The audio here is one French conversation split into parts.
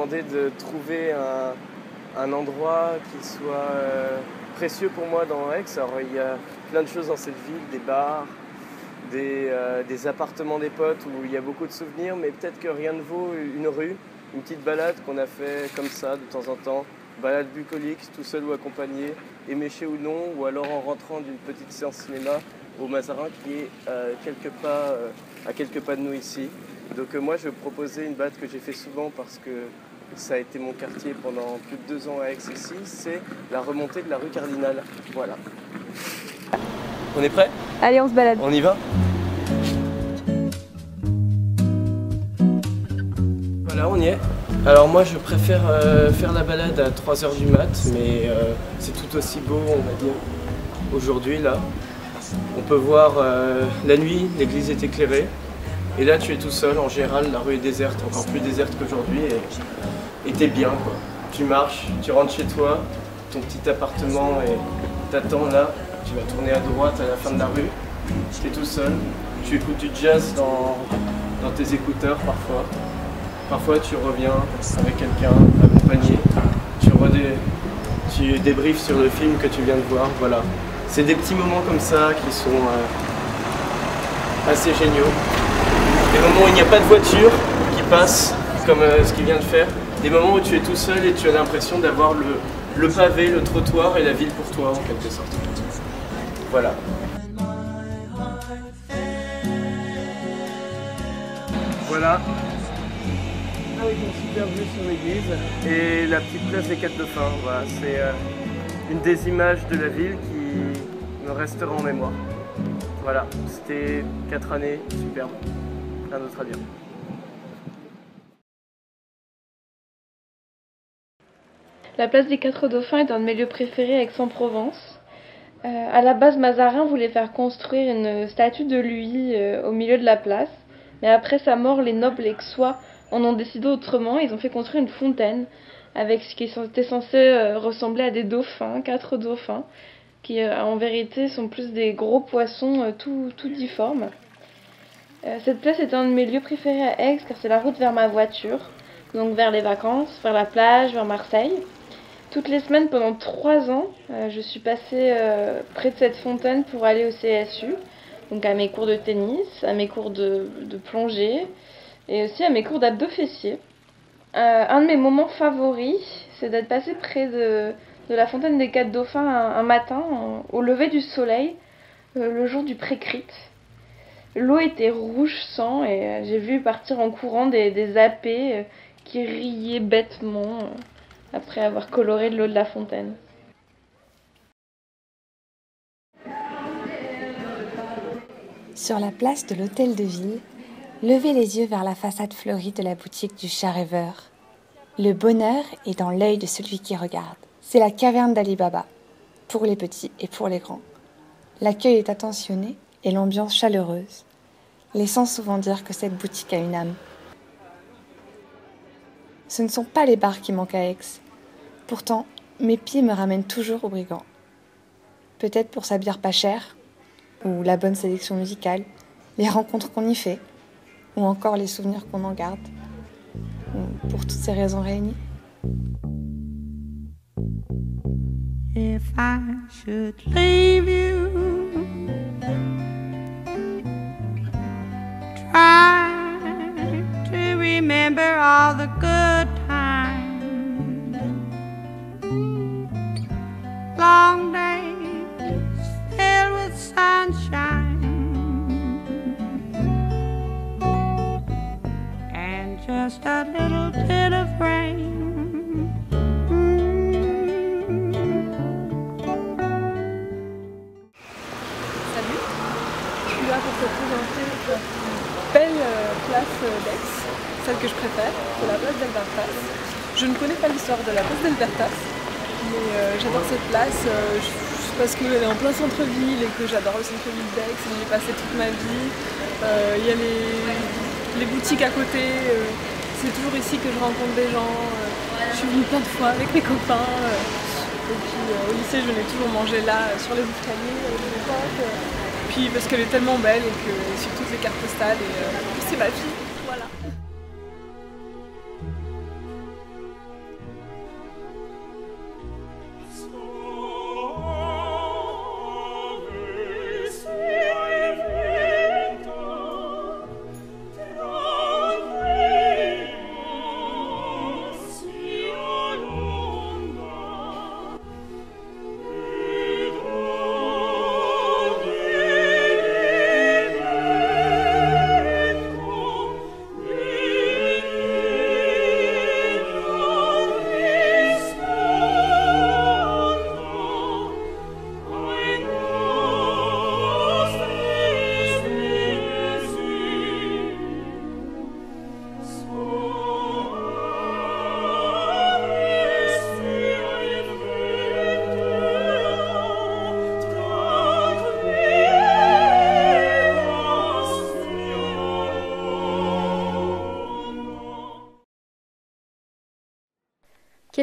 demandé de trouver un endroit qui soit précieux pour moi dans Aix. Alors il y a plein de choses dans cette ville, des bars, des appartements des potes où il y a beaucoup de souvenirs, mais peut-être que rien ne vaut une rue, une petite balade qu'on a fait comme ça de temps en temps, balade bucolique, tout seul ou accompagné, éméché ou non, ou alors en rentrant d'une petite séance cinéma au Mazarin qui est à quelques pas de nous ici. Donc moi je proposais une balade que j'ai fait souvent parce que ça a été mon quartier pendant plus de 2 ans à Aix ici, c'est la remontée de la rue Cardinal. Voilà. On est prêt ? Allez, on se balade. On y va ? Voilà, on y est. Alors moi je préfère faire la balade à 3 h du mat, mais c'est tout aussi beau, on va dire, aujourd'hui là. On peut voir la nuit, l'église est éclairée. Et là tu es tout seul, en général la rue est déserte, encore plus déserte qu'aujourd'hui, et t'es bien quoi. Tu marches, tu rentres chez toi, ton petit appartement et t'attends là, tu vas tourner à droite à la fin de la rue, t'es tout seul, tu écoutes du jazz dans tes écouteurs parfois. Parfois tu reviens avec quelqu'un, accompagné, tu débriefes sur le film que tu viens de voir, voilà. C'est des petits moments comme ça qui sont assez géniaux. Des moments où il n'y a pas de voiture qui passe, comme ce qu'il vient de faire. Des moments où tu es tout seul et tu as l'impression d'avoir le pavé, le trottoir et la ville pour toi en quelque sorte. Voilà. Voilà. Avec une super vue sur l'église et la petite place des 4 Dauphins. Voilà, c'est une des images de la ville qui me restera en mémoire. Voilà, c'était 4 années superbes. Rien d'autre à dire. La place des 4 Dauphins est un de mes lieux préférés à Aix-en-Provence. À la base, Mazarin voulait faire construire une statue de lui au milieu de la place. Mais après sa mort, les nobles aixois en ont décidé autrement. Ils ont fait construire une fontaine avec ce qui était censé ressembler à des dauphins, 4 dauphins, qui en vérité sont plus des gros poissons tout difformes. Cette place est un de mes lieux préférés à Aix car c'est la route vers ma voiture, donc vers les vacances, vers la plage, vers Marseille. Toutes les semaines pendant 3 ans, je suis passée près de cette fontaine pour aller au CSU, donc à mes cours de tennis, à mes cours de plongée et aussi à mes cours d'abdos fessiers. Un de mes moments favoris, c'est d'être passée près de la fontaine des 4 Dauphins un matin, au lever du soleil, le jour du pré-crit. L'eau était rouge sang et j'ai vu partir en courant des apés qui riaient bêtement après avoir coloré de l'eau de la fontaine. Sur la place de l'hôtel de ville, levez les yeux vers la façade fleurie de la boutique du chat rêveur. Le bonheur est dans l'œil de celui qui regarde. C'est la caverne d'Ali Baba, pour les petits et pour les grands. L'accueil est attentionné et l'ambiance chaleureuse, laissant souvent dire que cette boutique a une âme. Ce ne sont pas les bars qui manquent à Aix. Pourtant, mes pieds me ramènent toujours au Brigand. Peut-être pour sa bière pas chère, ou la bonne sélection musicale, les rencontres qu'on y fait, ou encore les souvenirs qu'on en garde, ou pour toutes ces raisons réunies. If I should leave you, try to remember all the good times, long days filled with sunshine, and just a little bit of rain. Pour te présenter la plus belle place d'Aix, celle que je préfère, c'est la place d'Albertas. Je ne connais pas l'histoire de la place d'Albertas, mais j'adore cette place parce qu'elle est en plein centre-ville et que j'adore le centre-ville d'Aix, j'y ai passé toute ma vie. Il y a les boutiques à côté, c'est toujours ici que je rencontre des gens. Je suis venue plein de fois avec mes copains. Et puis au lycée, je venais toujours manger là, sur les escaliers avec mes potes. Puis parce qu'elle est tellement belle et que sur toutes les cartes postales et c'est ma fille, voilà.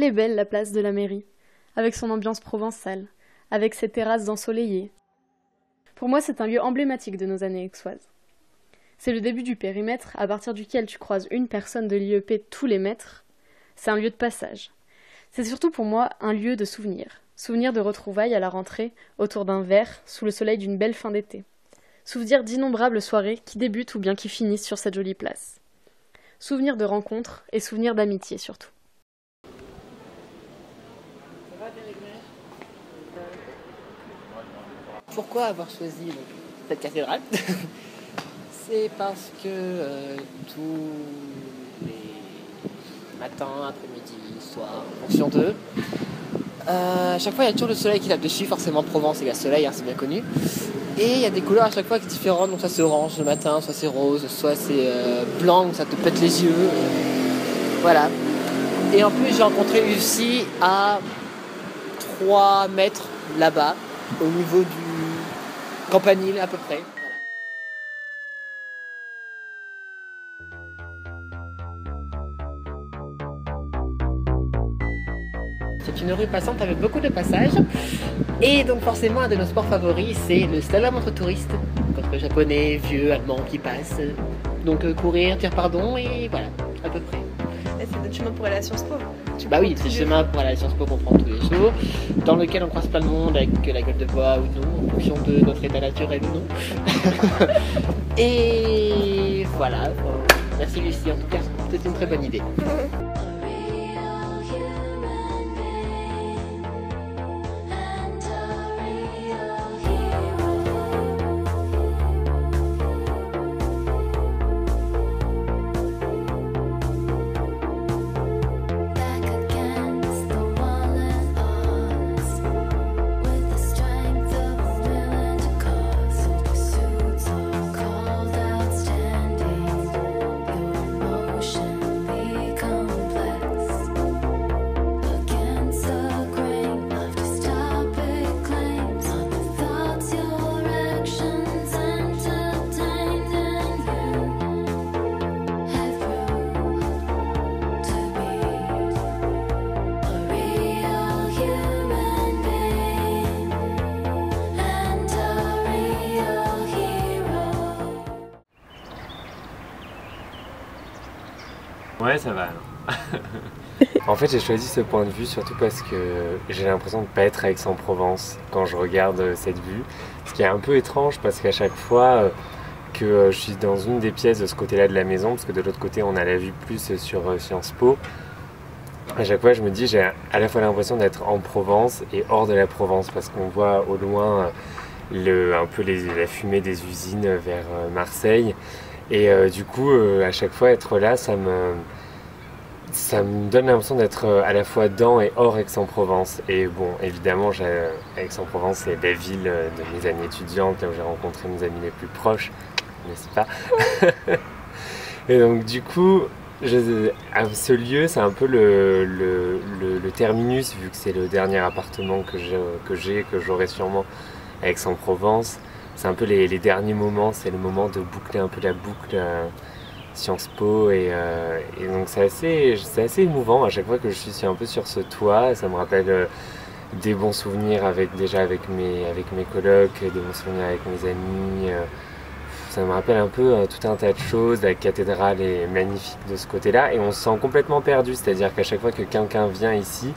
elle est belle, la place de la mairie, avec son ambiance provençale, avec ses terrasses ensoleillées. Pour moi, c'est un lieu emblématique de nos années aixoises. C'est le début du périmètre à partir duquel tu croises une personne de l'IEP tous les mètres. C'est un lieu de passage. C'est surtout pour moi un lieu de souvenir. Souvenir de retrouvailles à la rentrée, autour d'un verre, sous le soleil d'une belle fin d'été. Souvenir d'innombrables soirées qui débutent ou bien qui finissent sur cette jolie place. Souvenir de rencontres et souvenir d'amitié surtout. Pourquoi avoir choisi cette cathédrale? C'est parce que tous les matins, après-midi, soir, en fonction d'eux, à chaque fois il y a toujours le soleil qui tape dessus, forcément Provence et le soleil, hein, c'est bien connu. Et il y a des couleurs à chaque fois qui sont différentes, donc soit c'est orange le matin, soit c'est rose, soit c'est blanc, donc ça te pète les yeux. Voilà. Et en plus j'ai rencontré Lucie à 3 mètres là-bas, au niveau du campanile à peu près. C'est une rue passante avec beaucoup de passages. Et donc forcément, un de nos sports favoris, c'est le slalom entre touristes. Entre japonais, vieux, allemands qui passent. Donc courir, dire pardon et voilà, à peu près. Et c'est notre chemin pour aller à Sciences Po. Bah oui, c'est le chemin pour aller à Sciences Po qu'on prend tous les jours, dans lequel on croise plein de monde avec la gueule de bois ou non, en fonction de notre état naturel ou non. Et voilà, merci Lucie, en tout cas, c'était une très bonne idée. Ouais, ça va. En fait, j'ai choisi ce point de vue surtout parce que j'ai l'impression de ne pas être à Aix-en-Provence quand je regarde cette vue. Ce qui est un peu étrange parce qu'à chaque fois que je suis dans une des pièces de ce côté-là de la maison, parce que de l'autre côté on a la vue plus sur Sciences Po, à chaque fois je me dis j'ai à la fois l'impression d'être en Provence et hors de la Provence parce qu'on voit au loin un peu la fumée des usines vers Marseille. Et du coup, à chaque fois, être là, ça me donne l'impression d'être à la fois dans et hors Aix-en-Provence. Et bon, évidemment, Aix-en-Provence, c'est la ville de mes années étudiantes, là où j'ai rencontré mes amis les plus proches, n'est-ce pas? Et donc, du coup, ce lieu, c'est un peu le terminus, vu que c'est le dernier appartement que j'aurai sûrement à Aix-en-Provence. C'est un peu les derniers moments, c'est le moment de boucler un peu la boucle Sciences Po et donc c'est assez émouvant à chaque fois que je suis un peu sur ce toit. Ça me rappelle des bons souvenirs avec mes colocs, des bons souvenirs avec mes amis. Ça me rappelle un peu tout un tas de choses. La cathédrale est magnifique de ce côté-là et on se sent complètement perdu, c'est-à-dire qu'à chaque fois que quelqu'un vient ici,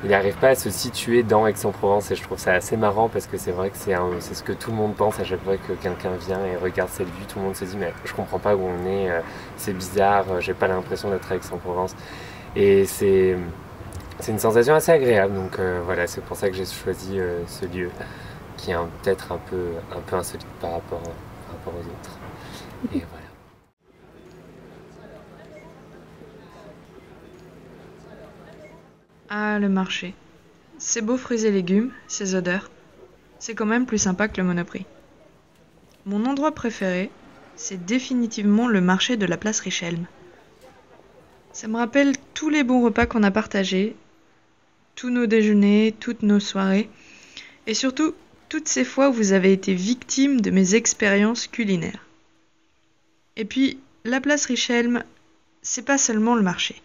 il n'arrive pas à se situer dans Aix-en-Provence et je trouve ça assez marrant parce que c'est vrai que c'est ce que tout le monde pense à chaque fois que quelqu'un vient et regarde cette vue. Tout le monde se dit mais je comprends pas où on est, c'est bizarre, j'ai pas l'impression d'être à Aix-en-Provence. Et c'est une sensation assez agréable, donc voilà, c'est pour ça que j'ai choisi ce lieu qui est peut-être un peu insolite par rapport aux autres. Et voilà. Ah, le marché. Ces beaux fruits et légumes, ces odeurs, c'est quand même plus sympa que le Monoprix. Mon endroit préféré, c'est définitivement le marché de la place Richelme. Ça me rappelle tous les bons repas qu'on a partagés, tous nos déjeuners, toutes nos soirées, et surtout toutes ces fois où vous avez été victime de mes expériences culinaires. Et puis, la place Richelme, c'est pas seulement le marché.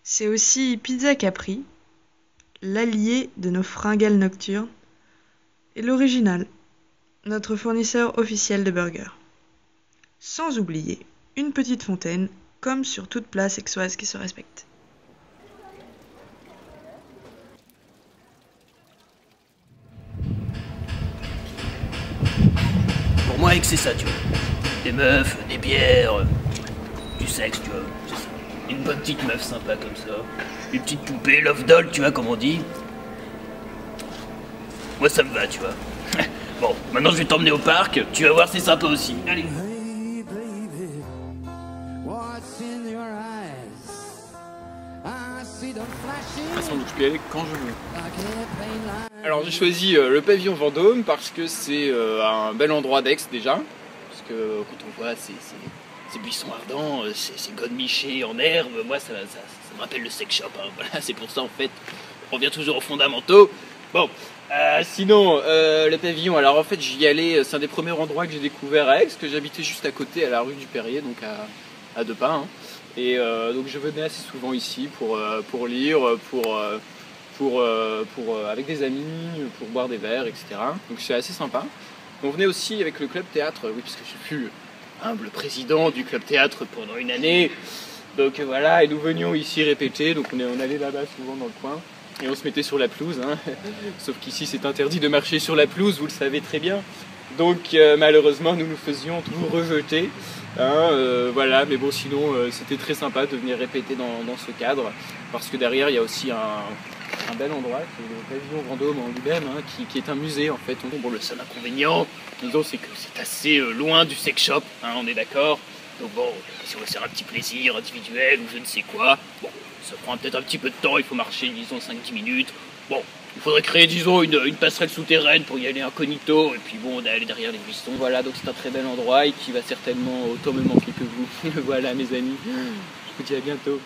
C'est aussi Pizza Capri, l'allié de nos fringales nocturnes, et l'original, notre fournisseur officiel de burgers. Sans oublier une petite fontaine, comme sur toute place aixoise qui se respecte. Pour moi, Aix, c'est ça, tu vois. Des meufs, des bières, du sexe, tu vois. C'est ça. Une bonne petite meuf sympa comme ça. Une petite poupée, love doll, tu vois, comme on dit. Moi, ça me va, tu vois. Bon, maintenant, je vais t'emmener au parc. Tu vas voir, c'est sympa aussi. Allez. Donc je peux y aller quand je veux. Alors j'ai choisi le pavillon Vendôme parce que c'est un bel endroit d'Aix déjà. Parce que quand on voit ces buissons ardents, ces godemichés en herbe, moi ça me rappelle le sex shop. Hein. Voilà, c'est pour ça en fait, on revient toujours aux fondamentaux. Bon, sinon le pavillon, alors en fait j'y allais, c'est un des premiers endroits que j'ai découvert à Aix, que j'habitais juste à côté à la rue du Perrier, donc à 2 pas. Hein. Et donc je venais assez souvent ici pour lire, avec des amis, pour boire des verres, etc. Donc c'est assez sympa. On venait aussi avec le club théâtre, oui, parce que je fus humble président du club théâtre pendant une année. Donc voilà, et nous venions ici répéter, donc on allait là-bas souvent dans le coin. Et on se mettait sur la pelouse, hein. Sauf qu'ici c'est interdit de marcher sur la pelouse, vous le savez très bien. Donc malheureusement nous nous faisions toujours rejeter. Hein, voilà, mais bon sinon c'était très sympa de venir répéter dans ce cadre, parce que derrière il y a aussi un bel endroit qui est le pavillon Vendôme en lui-même, hein, qui est un musée en fait. Bon, le seul inconvénient, disons, c'est que c'est assez loin du sex shop, hein, on est d'accord. Donc bon, si on veut faire un petit plaisir individuel ou je ne sais quoi, bon, ça prend peut-être un petit peu de temps, il faut marcher disons 5-10 minutes. Bon, il faudrait créer disons une passerelle souterraine pour y aller incognito, et puis bon, on est allé derrière les buissons. Voilà, donc c'est un très bel endroit et qui va certainement autant me manquer que vous. Voilà mes amis, je vous dis à bientôt.